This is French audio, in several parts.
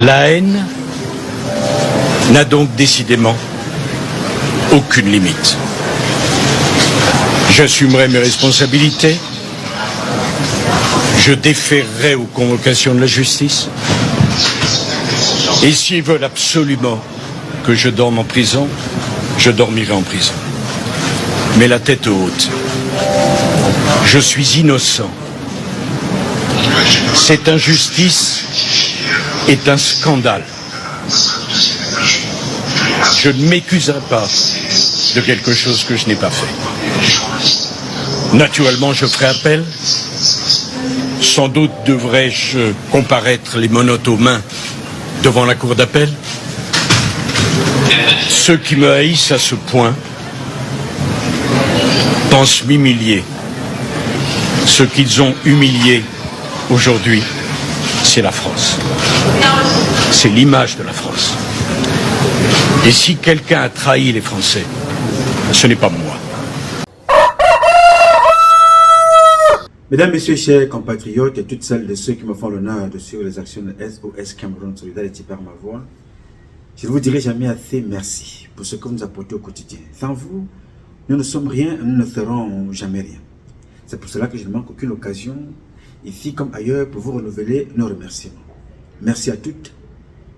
La haine n'a donc décidément aucune limite. J'assumerai mes responsabilités. Je déférerai aux convocations de la justice. Et s'ils veulent absolument que je dorme en prison, je dormirai en prison. Mais la tête haute. Je suis innocent. Cette injustice est un scandale. Je ne m'accuserai pas de quelque chose que je n'ai pas fait. Naturellement, je ferai appel. Sans doute devrais-je comparaître les menottes aux mains devant la cour d'appel. Ceux qui me haïssent à ce point pensent m'humilier. Ce qu'ils ont humilié aujourd'hui, c'est la France. C'est l'image de la France. Et si quelqu'un a trahi les Français, ce n'est pas moi. Mesdames, Messieurs, chers compatriotes et toutes celles de ceux qui me font l'honneur de suivre les actions de SOS Cameroun Solidarité par ma voix, je ne vous dirai jamais assez merci pour ce que vous nous apportez au quotidien. Sans vous, nous ne sommes rien, nous ne serons jamais rien. C'est pour cela que je ne manque aucune occasion, ici comme ailleurs, pour vous renouveler nos remerciements. Merci à toutes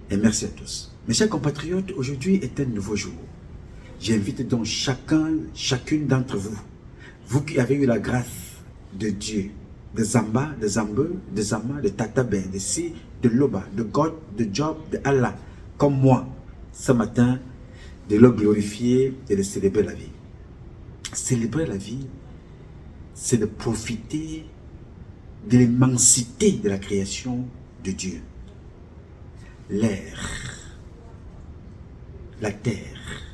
et merci à tous. Mes chers compatriotes, aujourd'hui est un nouveau jour. J'invite donc chacune d'entre vous, vous qui avez eu la grâce de Dieu, de Zamba, de Zambeu, de Zama, de Tataben, de Si, de Loba, de God, de Job, de Allah, comme moi, ce matin, de le glorifier et de célébrer la vie. Célébrer la vie, c'est de profiter de l'immensité de la création de Dieu. L'air, la terre,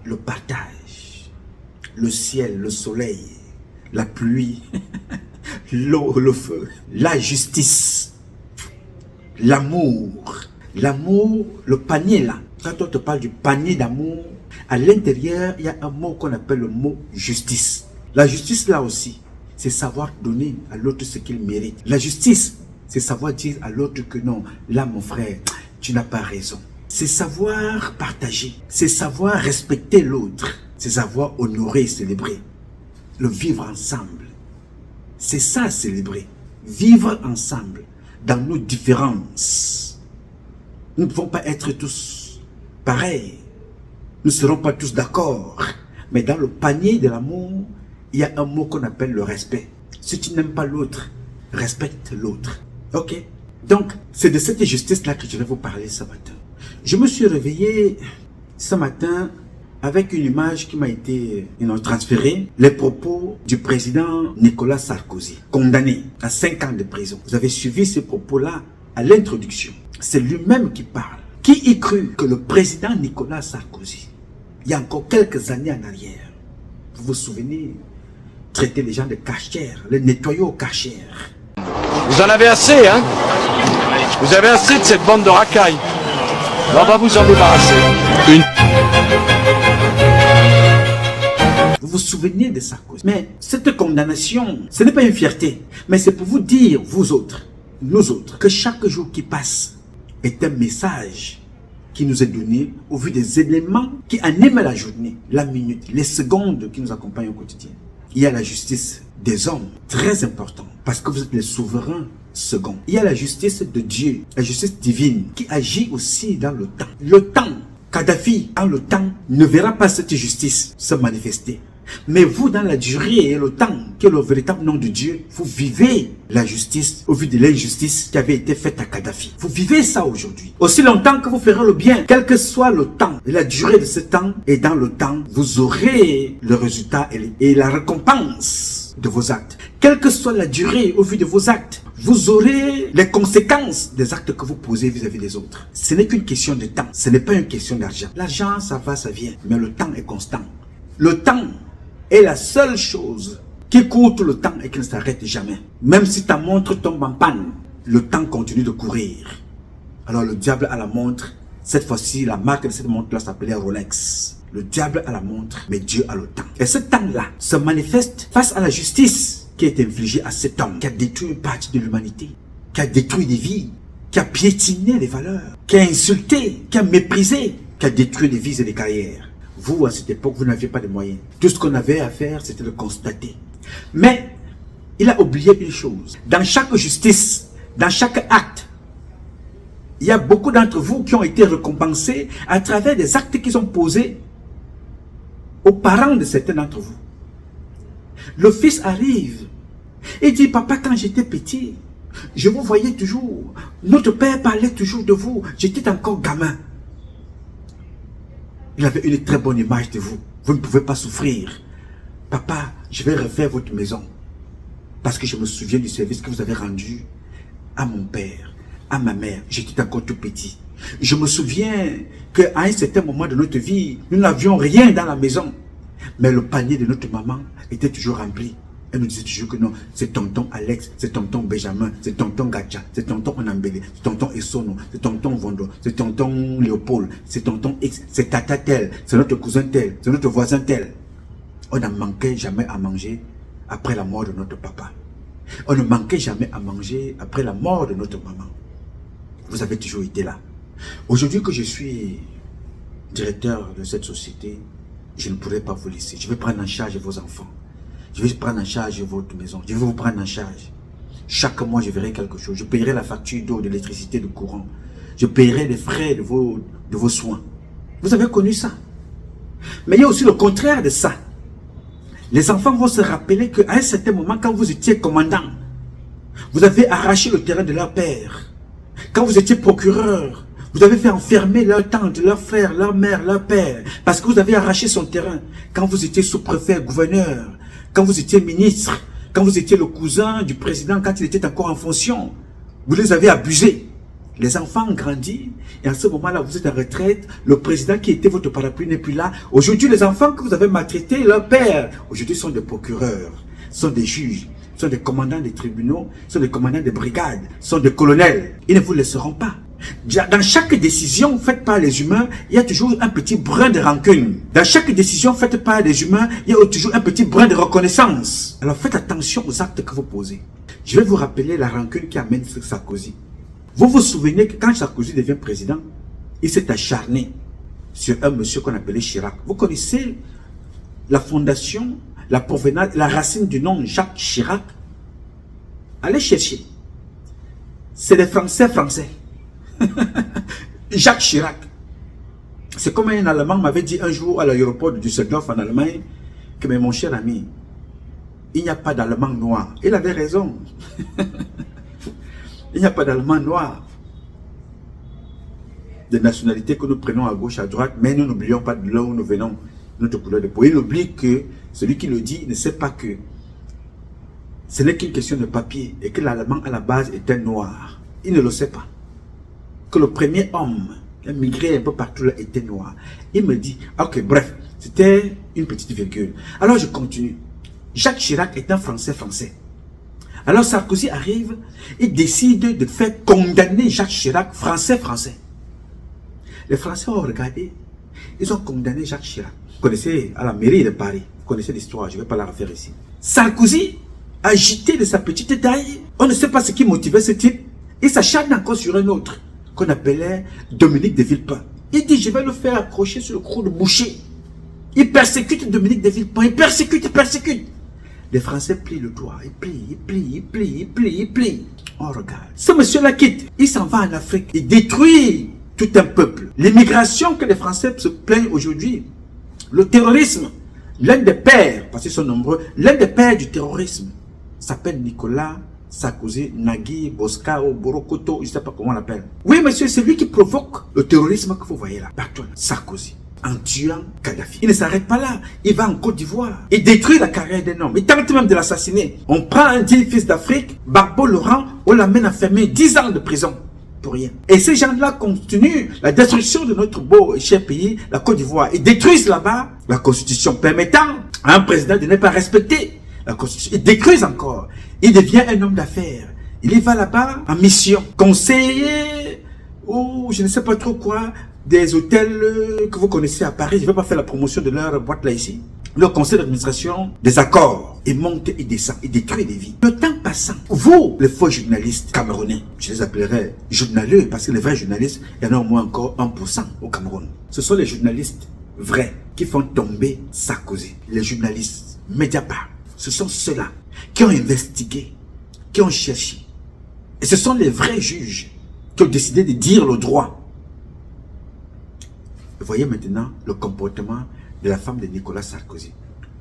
le partage, le ciel, le soleil, la pluie, l'eau, le feu, la justice, l'amour. L'amour, le panier là, quand on te parle du panier d'amour, à l'intérieur, il y a un mot qu'on appelle le mot justice. La justice là aussi, c'est savoir donner à l'autre ce qu'il mérite. La justice, c'est savoir dire à l'autre que non, là mon frère, tu n'as pas raison. C'est savoir partager, c'est savoir respecter l'autre, c'est savoir honorer et célébrer. Le vivre ensemble, c'est ça célébrer. Vivre ensemble dans nos différences. Nous ne pouvons pas être tous pareils. Nous ne serons pas tous d'accord. Mais dans le panier de l'amour, il y a un mot qu'on appelle le respect. Si tu n'aimes pas l'autre, respecte l'autre. Ok? Donc, c'est de cette justice-là que je vais vous parler ce matin. Je me suis réveillé ce matin avec une image qui m'a été transférée, les propos du président Nicolas Sarkozy, condamné à 5 ans de prison. Vous avez suivi ces propos-là à l'introduction. C'est lui-même qui parle. Qui y crut que le président Nicolas Sarkozy, il y a encore quelques années en arrière, vous vous souvenez, traiter les gens de cachères, les nettoyer aux cachères. Vous en avez assez, hein? Vous avez assez de cette bande de racailles. On va vous en débarrasser. Vous vous souvenez de Sarkozy. Mais cette condamnation, ce n'est pas une fierté, mais c'est pour vous dire, vous autres, nous autres, que chaque jour qui passe est un message qui nous est donné au vu des éléments qui animent la journée, la minute, les secondes qui nous accompagnent au quotidien. Il y a la justice des hommes, très important, parce que vous êtes les souverains seconds. Il y a la justice de Dieu, la justice divine, qui agit aussi dans le temps. Le temps, Kadhafi, dans le temps, ne verra pas cette justice se manifester. Mais vous, dans la durée et le temps, qui est le véritable nom de Dieu, vous vivez la justice au vu de l'injustice qui avait été faite à Kadhafi. Vous vivez ça aujourd'hui. Aussi longtemps que vous ferez le bien, quel que soit le temps et la durée de ce temps, et dans le temps, vous aurez le résultat et la récompense de vos actes. Quelle que soit la durée au vu de vos actes, vous aurez les conséquences des actes que vous posez vis-à-vis des autres. Ce n'est qu'une question de temps, ce n'est pas une question d'argent. L'argent, ça va, ça vient, mais le temps est constant. Le temps est la seule chose qui court tout le temps et qui ne s'arrête jamais. Même si ta montre tombe en panne, le temps continue de courir. Alors le diable a la montre. Cette fois-ci, la marque de cette montre-là s'appelait Rolex. Le diable a la montre, mais Dieu a le temps. Et ce temps-là se manifeste face à la justice qui est infligée à cet homme qui a détruit une partie de l'humanité, qui a détruit des vies, qui a piétiné les valeurs, qui a insulté, qui a méprisé, qui a détruit les vies et les carrières. Vous, à cette époque, vous n'aviez pas de moyens. Tout ce qu'on avait à faire, c'était de constater. Mais, il a oublié une chose. Dans chaque justice, dans chaque acte, il y a beaucoup d'entre vous qui ont été récompensés à travers des actes qu'ils ont posés aux parents de certains d'entre vous. Le fils arrive et dit, papa, quand j'étais petit, je vous voyais toujours. Notre père parlait toujours de vous. J'étais encore gamin. Il avait une très bonne image de vous. Vous ne pouvez pas souffrir. Papa, je vais refaire votre maison. Parce que je me souviens du service que vous avez rendu à mon père, à ma mère. J'étais encore tout petit. Je me souviens qu'à un certain moment de notre vie, nous n'avions rien dans la maison. Mais le panier de notre maman était toujours rempli. Elle nous disait toujours que non, c'est tonton Alex, c'est tonton Benjamin, c'est tonton Gacha, c'est tonton Onambele, c'est tonton Essono, c'est tonton Vondo, c'est tonton Léopold, c'est tonton X, c'est tata tel, c'est notre cousin tel, c'est notre voisin tel. On ne manquait jamais à manger après la mort de notre papa. On ne manquait jamais à manger après la mort de notre maman. Vous avez toujours été là. Aujourd'hui que je suis directeur de cette société, je ne pourrai pas vous laisser. Je vais prendre en charge vos enfants. Je vais prendre en charge votre maison. Je vais vous prendre en charge. Chaque mois, je verrai quelque chose. Je payerai la facture d'eau, d'électricité, de courant. Je payerai les frais de vos soins. Vous avez connu ça. Mais il y a aussi le contraire de ça. Les enfants vont se rappeler qu'à un certain moment, quand vous étiez commandant, vous avez arraché le terrain de leur père. Quand vous étiez procureur, vous avez fait enfermer leur tante, leur frère, leur mère, leur père, parce que vous avez arraché son terrain. Quand vous étiez sous-préfet, gouverneur, quand vous étiez ministre, quand vous étiez le cousin du président, quand il était encore en fonction, vous les avez abusés. Les enfants ont grandi, et à ce moment-là, vous êtes en retraite, le président qui était votre parapluie n'est plus là. Aujourd'hui, les enfants que vous avez maltraités, leur père, aujourd'hui sont des procureurs, sont des juges, sont des commandants des tribunaux, sont des commandants des brigades, sont des colonels. Ils ne vous laisseront pas. Dans chaque décision faite par les humains, il y a toujours un petit brin de rancune. Dans chaque décision faite par les humains, il y a toujours un petit brin de reconnaissance. Alors faites attention aux actes que vous posez. Je vais vous rappeler la rancune qui amène Sarkozy. Vous vous souvenez que quand Sarkozy devient président, il s'est acharné sur un monsieur qu'on appelait Chirac. Vous connaissez la fondation, la provenance, la racine du nom Jacques Chirac? Allez chercher. C'est des Français. Jacques Chirac. C'est comme un Allemand m'avait dit un jour à l'aéroport de Düsseldorf en Allemagne que mais mon cher ami, il n'y a pas d'Allemand noir. Il avait raison. Il n'y a pas d'Allemand noir. Des nationalités que nous prenons à gauche, à droite, mais nous n'oublions pas de là où nous venons, notre couleur de peau. Il oublie que celui qui le dit ne sait pas que ce n'est qu'une question de papier et que l'Allemand à la base était noir. Il ne le sait pas. Que le premier homme qui a migré un peu partout là était noir. Il me dit, ok, bref, c'était une petite virgule. Alors je continue. Jacques Chirac est un Français. Alors Sarkozy arrive et décide de faire condamner Jacques Chirac, Français. Les Français ont regardé, ils ont condamné Jacques Chirac. Vous connaissez à la mairie de Paris, vous connaissez l'histoire, je ne vais pas la refaire ici. Sarkozy, agité de sa petite taille, on ne sait pas ce qui motivait ce type, il s'acharne encore sur un autre, qu'on appelait Dominique de Villepin. Il dit, je vais le faire accrocher sur le croc de boucher. Il persécute Dominique de Villepin, il persécute. Les Français plient le doigt, ils plient. On regarde. Ce monsieur-là quitte, il s'en va en Afrique, il détruit tout un peuple. L'immigration que les Français se plaignent aujourd'hui, le terrorisme, l'un des pères, parce qu'ils sont nombreux, l'un des pères du terrorisme s'appelle Nicolas Sarkozy, Nagui, Boscao, Borokoto, je ne sais pas comment on l'appelle. Oui, monsieur, c'est lui qui provoque le terrorisme que vous voyez là, partout. Sarkozy, en tuant Kadhafi. Il ne s'arrête pas là. Il va en Côte d'Ivoire. Il détruit la carrière d'un homme. Il tente même de l'assassiner. On prend un digne fils d'Afrique, Barbeau Laurent, on l'amène enfermé 10 ans de prison. Pour rien. Et ces gens-là continuent la destruction de notre beau et cher pays, la Côte d'Ivoire. Ils détruisent là-bas la Constitution permettant à un président de ne pas respecter la Constitution. Ils détruisent encore. Il devient un homme d'affaires. Il y va là-bas en mission. Conseiller ou je ne sais pas trop quoi, des hôtels que vous connaissez à Paris. Je ne vais pas faire la promotion de leur boîte là ici. le conseil d'administration des accords. Et monte et descend et détruit des vies. Le temps passant, vous, les faux journalistes camerounais, je les appellerai journaleux parce que les vrais journalistes, il y en a au moins encore 1% au Cameroun. Ce sont les journalistes vrais qui font tomber Sarkozy. Les journalistes Mediapart, ce sont ceux-là qui ont investigué, qui ont cherché. Et ce sont les vrais juges qui ont décidé de dire le droit. Vous voyez maintenant le comportement de la femme de Nicolas Sarkozy.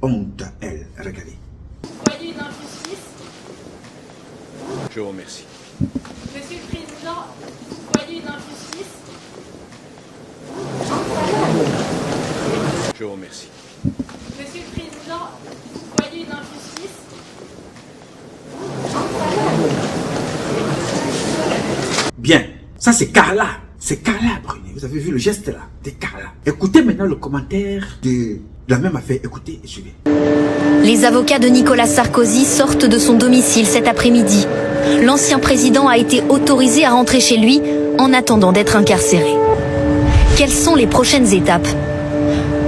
Honte à elle, regardez. Vous voyez une injustice. Je vous remercie. Monsieur le Président, vous voyez une injustice. Je vous remercie. Monsieur le Président, vous voyez une injustice. Bien, ça c'est Carla. C'est Carla Brunet. Vous avez vu le geste là de Carla. Écoutez maintenant le commentaire de la même affaire. Écoutez et suivez. Les avocats de Nicolas Sarkozy sortent de son domicile cet après-midi. L'ancien président a été autorisé à rentrer chez lui en attendant d'être incarcéré. Quelles sont les prochaines étapes ?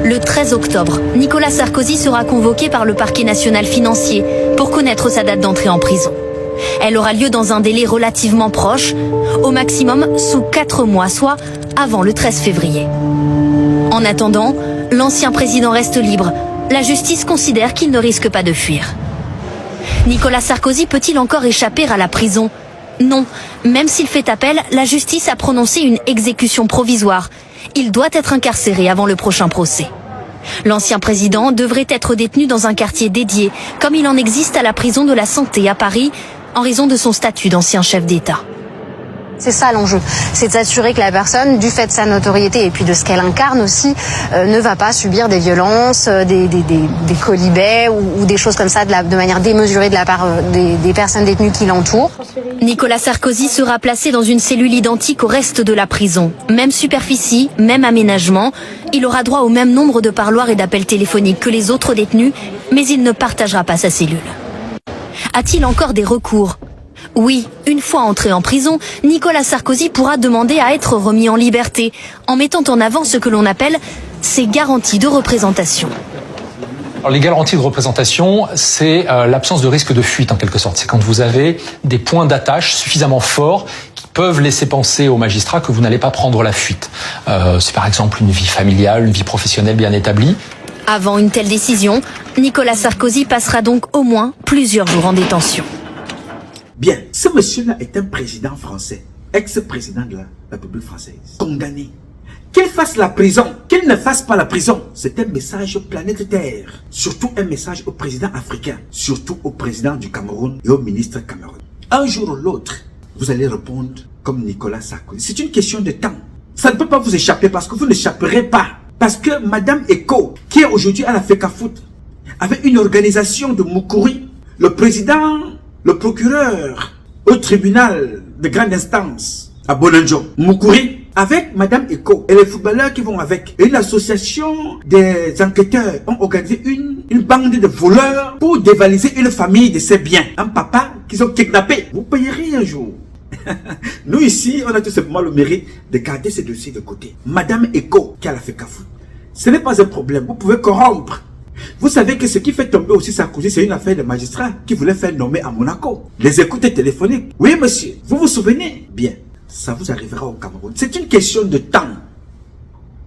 Le 13 octobre, Nicolas Sarkozy sera convoqué par le parquet national financier pour connaître sa date d'entrée en prison. Elle aura lieu dans un délai relativement proche, au maximum sous 4 mois, soit avant le 13 février. En attendant, l'ancien président reste libre. La justice considère qu'il ne risque pas de fuir. Nicolas Sarkozy peut-il encore échapper à la prison ? Non. Même s'il fait appel, la justice a prononcé une exécution provisoire. Il doit être incarcéré avant le prochain procès. L'ancien président devrait être détenu dans un quartier dédié, comme il en existe à la prison de la Santé à Paris, en raison de son statut d'ancien chef d'État. C'est ça l'enjeu, c'est de s'assurer que la personne, du fait de sa notoriété et puis de ce qu'elle incarne aussi, ne va pas subir des violences, des quolibets ou des choses comme ça de manière démesurée de la part des personnes détenues qui l'entourent. Nicolas Sarkozy sera placé dans une cellule identique au reste de la prison. Même superficie, même aménagement. Il aura droit au même nombre de parloirs et d'appels téléphoniques que les autres détenus, mais il ne partagera pas sa cellule. A-t-il encore des recours ? Oui, une fois entré en prison, Nicolas Sarkozy pourra demander à être remis en liberté, en mettant en avant ce que l'on appelle ses garanties de représentation. Alors, les garanties de représentation, c'est l'absence de risque de fuite en quelque sorte. C'est quand vous avez des points d'attache suffisamment forts qui peuvent laisser penser aux magistrats que vous n'allez pas prendre la fuite. C'est par exemple une vie familiale, une vie professionnelle bien établie. Avant une telle décision, Nicolas Sarkozy passera donc au moins plusieurs jours en détention. Bien, ce monsieur-là est un président français, ex-président de la République française, condamné. Qu'il fasse la prison, qu'il ne fasse pas la prison, c'est un message planétaire. Surtout un message au président africain, surtout au président du Cameroun et au ministre Cameroun. Un jour ou l'autre, vous allez répondre comme Nicolas Sarkozy. C'est une question de temps. Ça ne peut pas vous échapper parce que vous n'échapperez pas. Parce que Madame Eko, qui est aujourd'hui à la FECAFOOT, avait une organisation de Moukouri, le président, le procureur au tribunal de grande instance à Bonanjo, Moukouri, avec Madame Eko et les footballeurs qui vont avec. Et l'association des enquêteurs ont organisé une bande de voleurs pour dévaliser une famille de ses biens. Un papa qu'ils ont kidnappé. Vous payerez un jour. Nous ici, on a tout simplement le mérite de garder ces dossiers de côté. Madame Eko qui a la FECAFOOT, ce n'est pas un problème. Vous pouvez corrompre. Vous savez que ce qui fait tomber aussi Sarkozy, c'est une affaire de magistrat qui voulait faire nommer à Monaco. Les écoutes téléphoniques. Oui, monsieur. Vous vous souvenez? Bien. Ça vous arrivera au Cameroun. C'est une question de temps.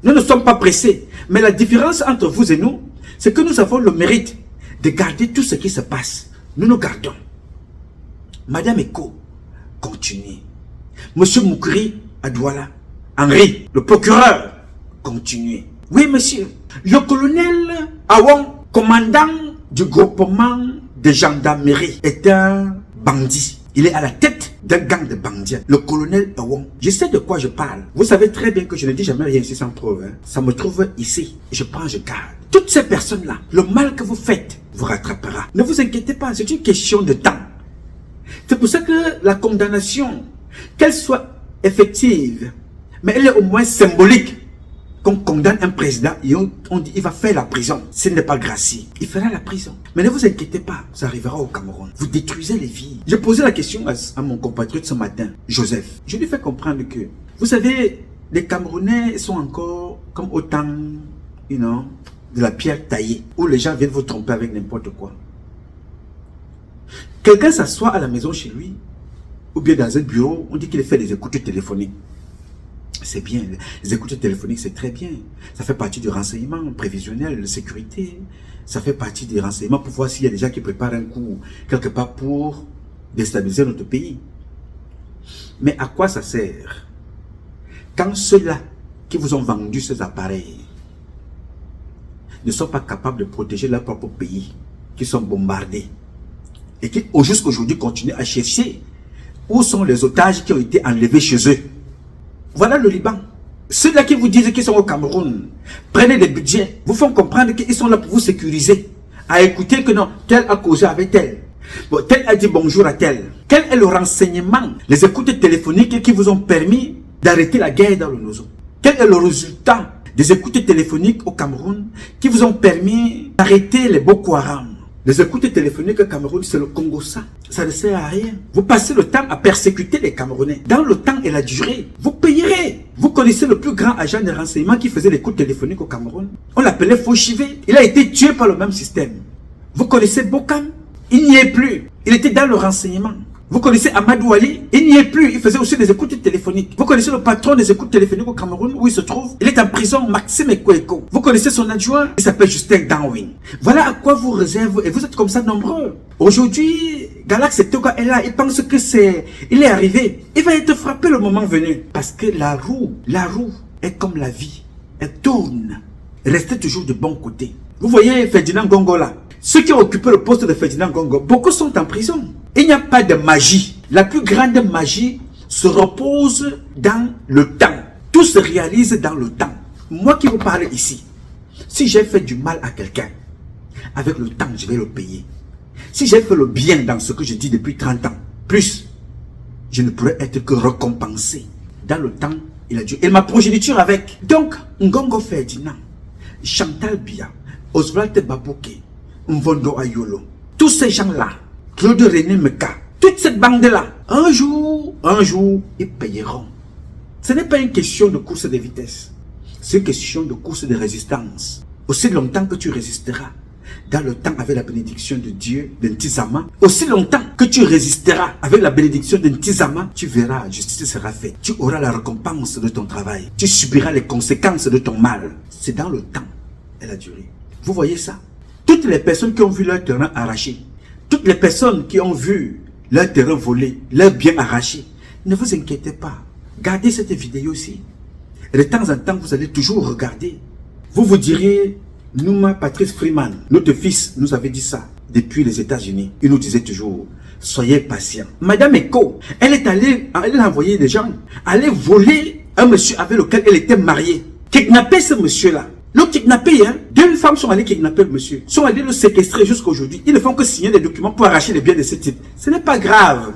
Nous ne sommes pas pressés. Mais la différence entre vous et nous, c'est que nous avons le mérite de garder tout ce qui se passe. Nous nous gardons. Madame Eko, continuez. Monsieur Moukri à Douala, Henri, le procureur, continuez. Oui, monsieur. Le colonel Awon, commandant du groupement de gendarmerie, est un bandit. Il est à la tête d'un gang de bandits. Le colonel Awon. Je sais de quoi je parle. Vous savez très bien que je ne dis jamais rien ici sans preuve. Hein. Ça me trouve ici. Je prends, je garde. Toutes ces personnes-là, le mal que vous faites vous rattrapera. Ne vous inquiétez pas, c'est une question de temps. C'est pour ça que la condamnation, qu'elle soit effective, mais elle est au moins symbolique. Qu'on condamne un président et on dit il va faire la prison. Ce n'est pas gracieux. Il fera la prison. Mais ne vous inquiétez pas, ça arrivera au Cameroun. Vous détruisez les vies. Je posais la question à mon compatriote ce matin, Joseph. Je lui fais comprendre que, vous savez, les Camerounais sont encore comme autant, de la pierre taillée, où les gens viennent vous tromper avec n'importe quoi. Quelqu'un s'assoit à la maison chez lui, ou bien dans un bureau, on dit qu'il fait des écoutes téléphoniques. C'est bien, les écoutes téléphoniques c'est très bien. Ça fait partie du renseignement prévisionnel, de sécurité. Ça fait partie des renseignements pour voir s'il y a des gens qui préparent un coup quelque part pour déstabiliser notre pays. Mais à quoi ça sert? Quand ceux-là qui vous ont vendu ces appareils ne sont pas capables de protéger leur propre pays, qui sont bombardés, et qui jusqu'à aujourd'hui continuent à chercher où sont les otages qui ont été enlevés chez eux. Voilà le Liban. Ceux-là qui vous disent qu'ils sont au Cameroun, prenez des budgets, vous font comprendre qu'ils sont là pour vous sécuriser, à écouter que non, tel a causé avec tel, bon, tel a dit bonjour à tel. Quel est le renseignement, les écoutes téléphoniques qui vous ont permis d'arrêter la guerre dans le Nozo? Quel est le résultat des écoutes téléphoniques au Cameroun qui vous ont permis d'arrêter les Boko Haram? Les écoutes téléphoniques au Cameroun, c'est le Congo ça. Ça ne sert à rien. Vous passez le temps à persécuter les Camerounais. Dans le temps et la durée, vous payerez. Vous connaissez le plus grand agent de renseignement qui faisait l'écoute téléphonique au Cameroun? On l'appelait Fauchivé. Il a été tué par le même système. Vous connaissez Bokam? Il n'y est plus. Il était dans le renseignement. Vous connaissez Amadou Ali? Il n'y est plus. Il faisait aussi des écoutes téléphoniques. Vous connaissez le patron des écoutes téléphoniques au Cameroun, où il se trouve? Il est en prison, Maxime Ekweko. Vous connaissez son adjoint? Il s'appelle Justin Danwin. Voilà à quoi vous réservez, et vous êtes comme ça nombreux. Aujourd'hui, Galax Toga est là, il pense que il est arrivé. Il va être frappé le moment venu. Parce que la roue est comme la vie. Elle tourne. Restez toujours de bon côté. Vous voyez Ferdinand Gongo là? Ceux qui ont occupé le poste de Ferdinand Gongo, beaucoup sont en prison. Il n'y a pas de magie. La plus grande magie se repose dans le temps. Tout se réalise dans le temps. Moi qui vous parle ici, si j'ai fait du mal à quelqu'un, avec le temps, je vais le payer. Si j'ai fait le bien dans ce que je dis depuis 30 ans, plus, je ne pourrais être que récompensé. Dans le temps, il a dû. Et ma progéniture avec. Donc, Ngongo Ferdinand, Chantal Biya, Oswald Babouké, Mvondo Ayolo, tous ces gens-là, Claude René Meka, toute cette bande-là, un jour, ils payeront. Ce n'est pas une question de course de vitesse. C'est une question de course de résistance. Aussi longtemps que tu résisteras, dans le temps avec la bénédiction de Dieu, de Ntizama, aussi longtemps que tu résisteras avec la bénédiction de Ntizama, tu verras, justice sera faite. Tu auras la récompense de ton travail. Tu subiras les conséquences de ton mal. C'est dans le temps et la durée. Vous voyez ça? Toutes les personnes qui ont vu leur terrain arraché, toutes les personnes qui ont vu leur terrain volé, leur bien arraché, ne vous inquiétez pas. Gardez cette vidéo-ci. Et de temps en temps, vous allez toujours regarder. Vous vous direz, Nouma Patrice Freeman, notre fils nous avait dit ça depuis les États-Unis. Il nous disait toujours, soyez patient. Madame Eko, elle a envoyé des gens aller voler un monsieur avec lequel elle était mariée. Kidnapper ce monsieur-là. Le kidnappé, hein, deux femmes sont allées kidnapper le monsieur, sont allées le séquestrer jusqu'à aujourd'hui. Ils ne font que signer des documents pour arracher les biens de ce type. Ce n'est pas grave.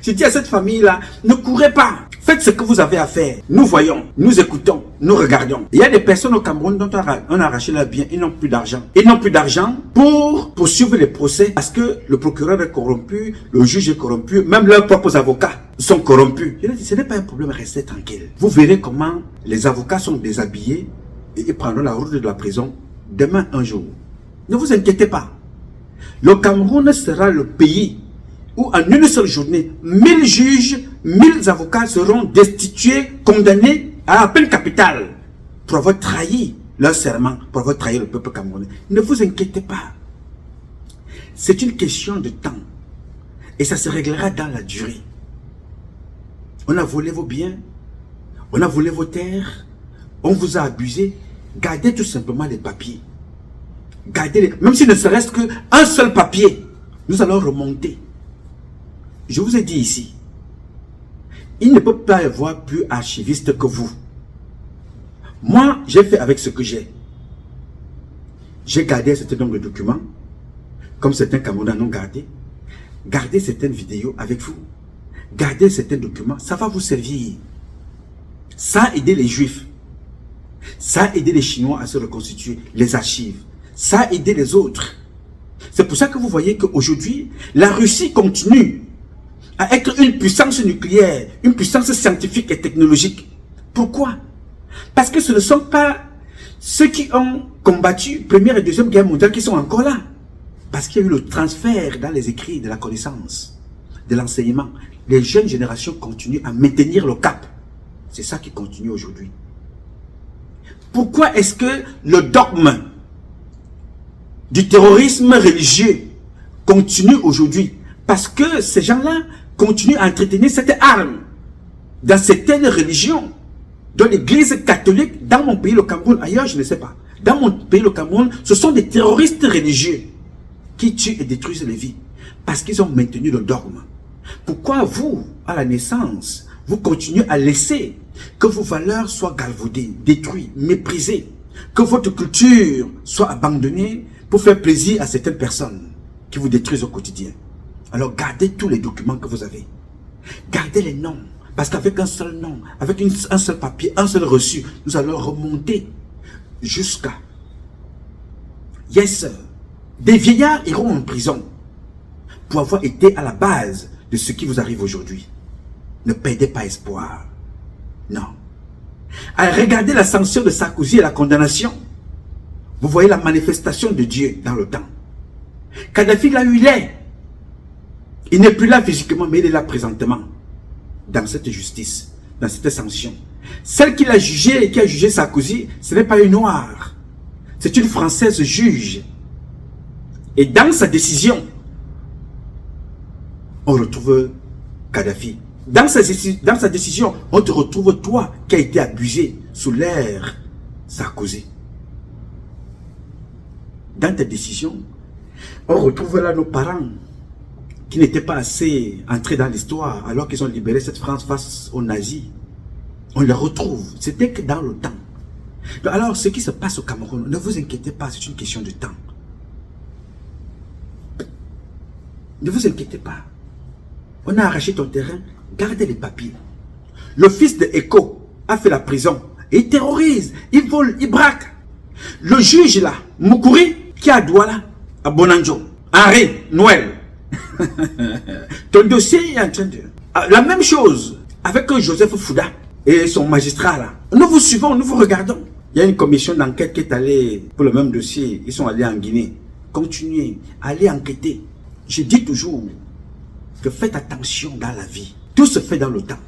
Je dis à cette famille-là, ne courez pas. Faites ce que vous avez à faire. Nous voyons, nous écoutons, nous regardons. Il y a des personnes au Cameroun dont on a arraché leurs biens, ils n'ont plus d'argent. Ils n'ont plus d'argent pour poursuivre les procès parce que le procureur est corrompu, le juge est corrompu, même leurs propres avocats sont corrompus. Je dis, ce n'est pas un problème, restez tranquille. Vous verrez comment les avocats sont déshabillés et ils prendront la route de la prison demain un jour. Ne vous inquiétez pas. Le Cameroun sera le pays où en une seule journée, 1000 juges, 1000 avocats seront destitués, condamnés à la peine capitale pour avoir trahi leur serment, pour avoir trahi le peuple camerounais. Ne vous inquiétez pas. C'est une question de temps. Et ça se réglera dans la durée. On a volé vos biens, on a volé vos terres, on vous a abusé. Gardez tout simplement les papiers. Gardez-les, même s'il ne serait-ce qu'un seul papier, nous allons remonter. Je vous ai dit ici, il ne peut pas y avoir plus archiviste que vous. Moi, j'ai fait avec ce que j'ai. J'ai gardé un certain nombre de documents, comme certains Camerounais l'ont gardé. Gardez certaines vidéos avec vous. Gardez certains documents, ça va vous servir. Ça a aidé les Juifs. Ça a aidé les Chinois à se reconstituer, les archives. Ça a aidé les autres. C'est pour ça que vous voyez qu'aujourd'hui, la Russie continue à être une puissance nucléaire, une puissance scientifique et technologique. Pourquoi? Parce que ce ne sont pas ceux qui ont combattu Première et Deuxième Guerre mondiale qui sont encore là. Parce qu'il y a eu le transfert dans les écrits de la connaissance, de l'enseignement. Les jeunes générations continuent à maintenir le cap. C'est ça qui continue aujourd'hui. Pourquoi est-ce que le dogme du terrorisme religieux continue aujourd'hui? Parce que ces gens-là continuent à entretenir cette arme dans certaines religions. Dans l'église catholique, dans mon pays, le Cameroun, ailleurs, je ne sais pas. Dans mon pays, le Cameroun, ce sont des terroristes religieux qui tuent et détruisent les vies. Parce qu'ils ont maintenu le dogme. Pourquoi vous, à la naissance, vous continuez à laisser que vos valeurs soient galvaudées, détruites, méprisées, que votre culture soit abandonnée pour faire plaisir à certaines personnes qui vous détruisent au quotidien? Alors gardez tous les documents que vous avez. Gardez les noms. Parce qu'avec un seul nom, avec un seul papier, un seul reçu, nous allons remonter jusqu'à... Yes, des vieillards iront en prison pour avoir été à la base de ce qui vous arrive aujourd'hui. Ne perdez pas espoir. Non. Regardez la sanction de Sarkozy et la condamnation. Vous voyez la manifestation de Dieu dans le temps. Kadhafi, là où il est, il n'est plus là physiquement, mais il est là présentement. Dans cette justice, dans cette sanction. Celle qui l'a jugé et qui a jugé Sarkozy, ce n'est pas une noire. C'est une Française juge. Et dans sa décision, on retrouve Kadhafi. Dans sa décision, on te retrouve toi qui as été abusé sous l'ère Sarkozy. Dans ta décision, on retrouve là nos parents qui n'étaient pas assez entrés dans l'histoire alors qu'ils ont libéré cette France face aux nazis. On les retrouve. C'était que dans le temps. Donc alors, ce qui se passe au Cameroun, ne vous inquiétez pas, c'est une question de temps. Ne vous inquiétez pas. On a arraché ton terrain, gardez les papiers. Le fils de Eko a fait la prison. Il terrorise, il vole, il braque. Le juge là, Moukouri, qui est à Douala, à Bonanjo, Henri, Noël. Ton dossier est en train de... La même chose avec Joseph Fouda et son magistrat là. Nous vous suivons, nous vous regardons. Il y a une commission d'enquête qui est allée pour le même dossier. Ils sont allés en Guinée. Continuez, allez enquêter. Je dis toujours que faites attention dans la vie. Tout se fait dans le temps.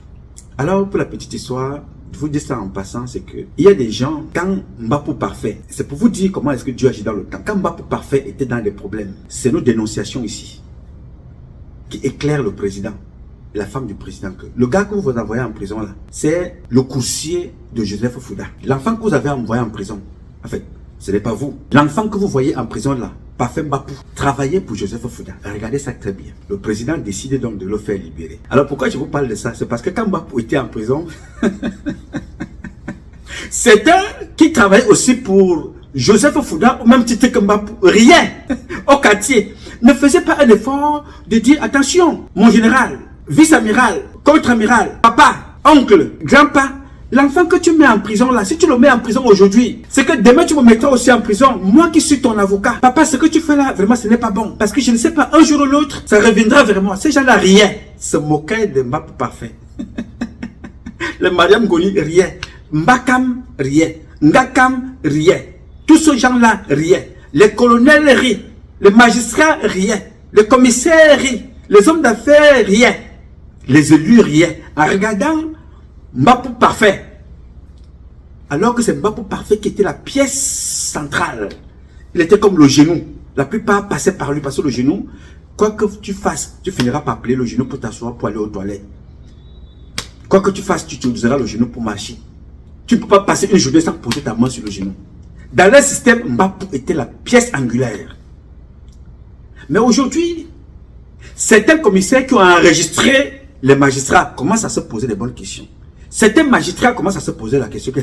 Alors pour la petite histoire, je vous dis ça en passant, c'est que il y a des gens, quand Mbapou Parfait, c'est pour vous dire comment est-ce que Dieu agit dans le temps. Quand Mbapou Parfait était dans des problèmes, c'est nos dénonciations ici qui éclaire le président, la femme du président. Le gars que vous envoyez en prison là, c'est le coursier de Joseph Fouda. L'enfant que vous avez envoyé en prison, en fait, ce n'est pas vous. L'enfant que vous voyez en prison là, Parfait Mbapou, travaillait pour Joseph Fouda. Regardez ça très bien. Le président décide donc de le faire libérer. Alors pourquoi je vous parle de ça? C'est parce que quand Mbapou était en prison, c'est un qui travaille aussi pour Joseph Fouda, au même titre que Mbapou. Rien au quartier. Ne faisait pas un effort de dire attention, mon général, vice-amiral, contre-amiral, papa, oncle, grand-papa, l'enfant que tu mets en prison là, si tu le mets en prison aujourd'hui, c'est que demain tu me mettras aussi en prison. Moi qui suis ton avocat, papa, ce que tu fais là, vraiment ce n'est pas bon. Parce que je ne sais pas, un jour ou l'autre, ça reviendra vers moi. Ces gens-là riaient, se moquaient de Mbapou Parfait. Le Mariam Goni riait, Mbakam riait, Ngakam riait. Tous ces gens-là riaient. Les colonels rient. Les magistrats riaient, les commissaires rient, les hommes d'affaires riaient, les élus riaient en regardant Mbapou Parfait. Alors que c'est Mbapou Parfait qui était la pièce centrale. Il était comme le genou. La plupart passaient par lui parce que le genou, quoi que tu fasses, tu finiras par plier le genou pour t'asseoir, pour aller aux toilettes. Quoi que tu fasses, tu utiliseras le genou pour marcher. Tu ne peux pas passer une journée sans poser ta main sur le genou. Dans leur système, Mbapou était la pièce angulaire. Mais aujourd'hui, certains commissaires qui ont enregistré les magistrats commencent à se poser des bonnes questions. Certains magistrats commencent à se poser la question que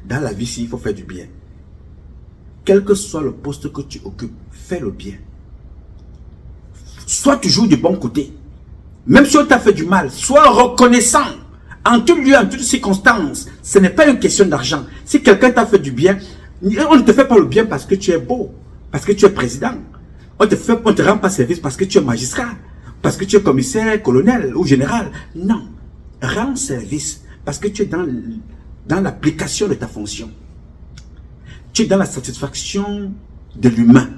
dans la vie, s'il faut faire du bien. Quel que soit le poste que tu occupes, fais le bien. Sois toujours du bon côté. Même si on t'a fait du mal, sois reconnaissant. En tout lieu, en toutes circonstances, ce n'est pas une question d'argent. Si quelqu'un t'a fait du bien, on ne te fait pas le bien parce que tu es beau, parce que tu es président. On te rend pas service parce que tu es magistrat, parce que tu es commissaire, colonel ou général. Non. Rends service parce que tu es dans l'application de ta fonction. Tu es dans la satisfaction de l'humain.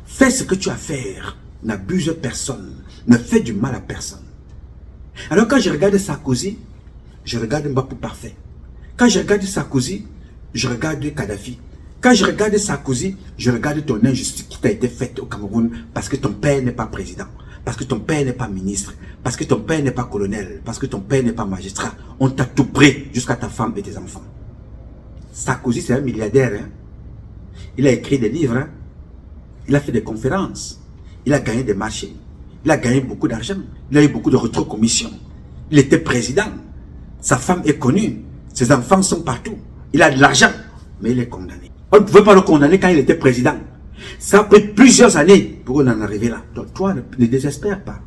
Fais ce que tu as à faire. N'abuse personne. Ne fais du mal à personne. Alors quand je regarde Sarkozy, je regarde Mbappé parfait. Quand je regarde Sarkozy, je regarde Kadhafi. Quand je regarde Sarkozy, je regarde ton injustice qui t'a été faite au Cameroun parce que ton père n'est pas président, parce que ton père n'est pas ministre, parce que ton père n'est pas colonel, parce que ton père n'est pas magistrat. On t'a tout pris jusqu'à ta femme et tes enfants. Sarkozy, c'est un milliardaire. Hein? Il a écrit des livres. Hein? Il a fait des conférences. Il a gagné des marchés. Il a gagné beaucoup d'argent. Il a eu beaucoup de rétrocommissions. Il était président. Sa femme est connue. Ses enfants sont partout. Il a de l'argent. Mais il est condamné. On ne pouvait pas le condamner quand il était président. Ça a pris plusieurs années pour qu'on en arrive là. Donc toi, ne désespère pas.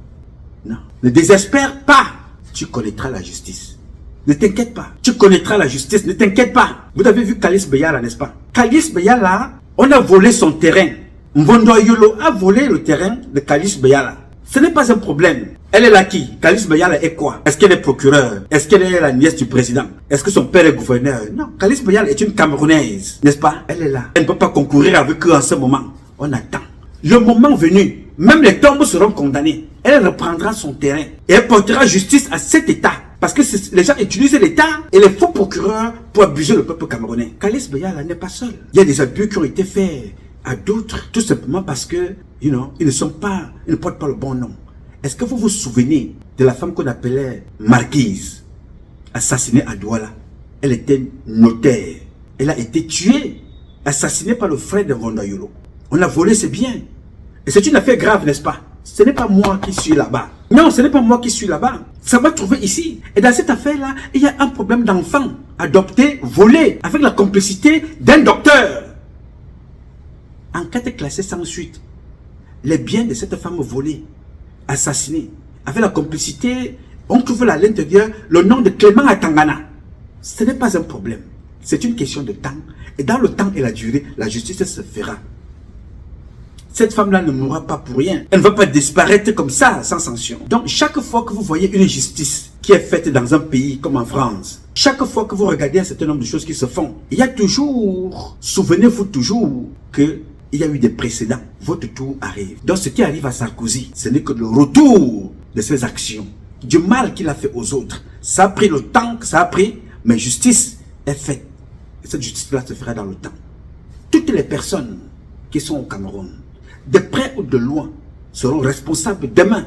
Non. Ne désespère pas. Tu connaîtras la justice. Ne t'inquiète pas. Tu connaîtras la justice. Ne t'inquiète pas. Vous avez vu Kalis Beyala, n'est-ce pas? Kalis Beyala, on a volé son terrain. Mvondo Yolo a volé le terrain de Kalis Beyala. Ce n'est pas un problème. Elle est là qui? Kalis Beyala est quoi? Est-ce qu'elle est procureure? Est-ce qu'elle est la nièce du président? Est-ce que son père est gouverneur? Non. Kalis Beyala est une Camerounaise, n'est-ce pas? Elle est là. Elle ne peut pas concourir avec eux en ce moment. On attend. Le moment venu, même les tombes seront condamnées. Elle reprendra son terrain et elle portera justice à cet État. Parce que les gens utilisent l'État et les faux procureurs pour abuser le peuple camerounais. Kalis Beyala n'est pas seul. Il y a des abus qui ont été faits à d'autres, tout simplement parce que, ils ne portent pas le bon nom. Est-ce que vous vous souvenez de la femme qu'on appelait Marquise, assassinée à Douala? Elle était notaire. Elle a été tuée, assassinée par le frère de Vondayolo. On a volé ses biens. Et c'est une affaire grave, n'est-ce pas? Ce n'est pas moi qui suis là-bas. Non, ce n'est pas moi qui suis là-bas. Ça va trouver ici. Et dans cette affaire-là, il y a un problème d'enfant adopté, volé, avec la complicité d'un docteur. Enquête classée sans suite. Les biens de cette femme volée, assassinée, avec la complicité, on trouve à l'intérieur le nom de Clément Atangana. Ce n'est pas un problème. C'est une question de temps. Et dans le temps et la durée, la justice se fera. Cette femme-là ne mourra pas pour rien. Elle ne va pas disparaître comme ça, sans sanction. Donc, chaque fois que vous voyez une injustice qui est faite dans un pays comme en France, chaque fois que vous regardez un certain nombre de choses qui se font, il y a toujours, souvenez-vous toujours que il y a eu des précédents. Votre tour arrive. Donc, ce qui arrive à Sarkozy, ce n'est que le retour de ses actions, du mal qu'il a fait aux autres. Ça a pris le temps que ça a pris, mais justice est faite. Et cette justice-là se fera dans le temps. Toutes les personnes qui sont au Cameroun, de près ou de loin, seront responsables demain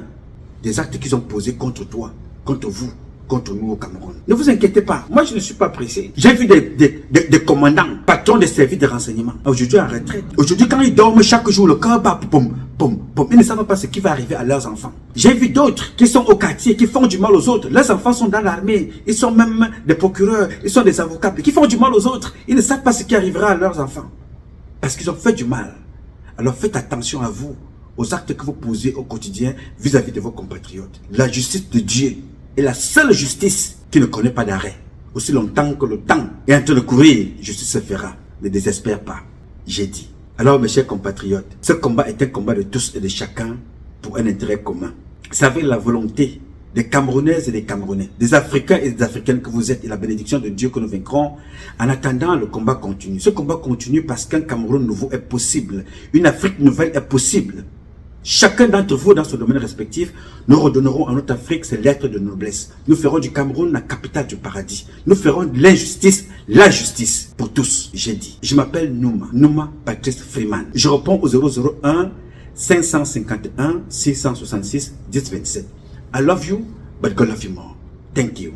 des actes qu'ils ont posés contre toi, contre vous, contre nous au Cameroun. Ne vous inquiétez pas, moi je ne suis pas pressé. J'ai vu des commandants, patrons des services de renseignement, aujourd'hui en retraite. Aujourd'hui quand ils dorment chaque jour, le cœur bat, pom, pom, pom, ils ne savent pas ce qui va arriver à leurs enfants. J'ai vu d'autres qui sont au quartier, qui font du mal aux autres. Leurs enfants sont dans l'armée, ils sont même des procureurs, ils sont des avocats, qui font du mal aux autres. Ils ne savent pas ce qui arrivera à leurs enfants. Parce qu'ils ont fait du mal. Alors faites attention à vous, aux actes que vous posez au quotidien vis-à-vis de vos compatriotes. La justice de Dieu est la seule justice qui ne connaît pas d'arrêt. Aussi longtemps que le temps est en train de courir, justice se fera. Ne désespère pas, j'ai dit. Alors mes chers compatriotes, ce combat est un combat de tous et de chacun pour un intérêt commun. C'est avec la volonté des Camerounaises et des Camerounais, des Africains et des Africaines que vous êtes et la bénédiction de Dieu que nous vaincrons. En attendant, le combat continue. Ce combat continue parce qu'un Cameroun nouveau est possible. Une Afrique nouvelle est possible. Chacun d'entre vous, dans son domaine respectif, nous redonnerons à notre Afrique ses lettres de noblesse. Nous ferons du Cameroun la capitale du paradis. Nous ferons de l'injustice la justice pour tous, j'ai dit. Je m'appelle Nouma Patrice Freeman. Je réponds au 001 551 666 1027. I love you, but God love you more. Thank you.